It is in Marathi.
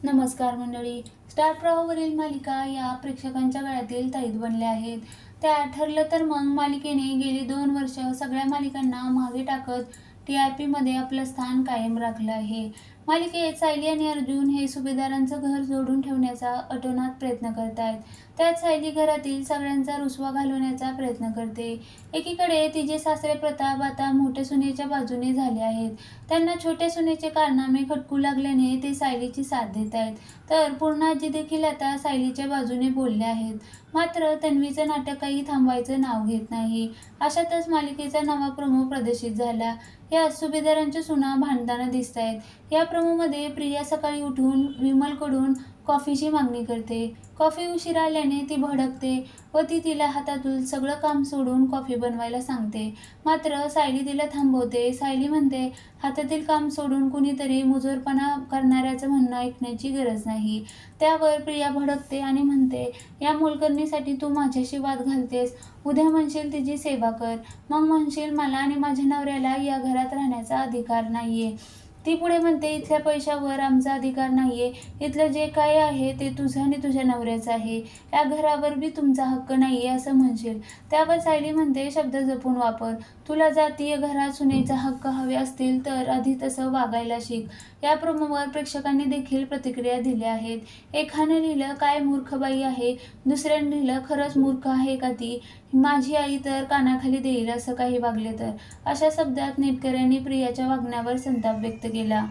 नमस्कार मंडळी. स्टार प्रवाहावरील मालिका या प्रेक्षकांच्या गळ्यातील ताईत बनल्या आहेत. त्या ठरलं तर मग मालिकेने गेली 2 वर्ष सगळ्या मालिकांना मागे टाकत TRPमध्ये आपलं स्थान कायम राखलं आहे. मालिकेत सायली आणि अर्जुन हे सुभेदारांचं घर जोडून ठेवण्याचा अतोनात प्रयत्न करतायत. त्यात सायली घरातील सगळ्यांचा रुसवा घालवण्याचा प्रयत्न करते. एकीकडे तिचे सासरे प्रताप आता मोठ्या सुनेच्या बाजूने झाले आहेत. त्यांना छोट्या सुनेचे कारनामे खटकू लागल्याने ते सायलीची साथ देत आहेत. तर पूर्णाजी देखील आता सायलीच्या बाजूने बोलल्या आहेत. मात्र तन्वीचं नाटकही थांबायचं नाव घेत नाही. अशातच मालिकेचा नवा प्रोमो प्रदर्शित झाला. या सुभेदारांच्या सुना भांडताना दिसतायत. या प्रोमोमध्ये प्रिया सकाळी उठून विमलकडून कॉफीची मागणी करते. कॉफी उशिरा आल्याने ती भडकते व ती तिला हातातून सगळं काम सोडून कॉफी बनवायला सांगते. मात्र सायली तिला थांबवते. सायली म्हणते, हातातील काम सोडून कुणीतरी मुजोरपणा करणाऱ्याचं म्हणणं ऐकण्याची गरज नाही. त्यावर प्रिया भडकते आणि म्हणते, या मोलकरणीसाठी तू माझ्याशी वाद घालतेस. उद्या म्हणशील तिची सेवा कर, मग म्हणशील मला आणि माझ्या नवऱ्याला या घरात राहण्याचा अधिकार नाहीये. ती पुढे म्हणते, इथल्या पैशावर आमचा अधिकार नाहीये. इथलं जे काय आहे ते तुझं आणि तुझ्या नवऱ्याचं आहे. या घरावर बी तुमचा हक्क नाहीये असं म्हणशील. त्यावर सायली म्हणते, शब्द जपून वापर. तुला जातीय घरात सुनेचा हक्क हवे असतील तर आधी तसं वागायला शिक. या प्रोमोवर प्रेक्षकांनी देखील प्रतिक्रिया दिल्या आहेत. एकानं लिहिलं, काय मूर्ख बाई आहे. दुसऱ्यानं लिहिलं, खरंच मूर्ख आहे का ती. माझी आई तर कानाखाली देईल असं काही वागले तर. अशा शब्दात नेटकऱ्यांनी प्रियाच्या वागण्यावर संताप व्यक्त केला.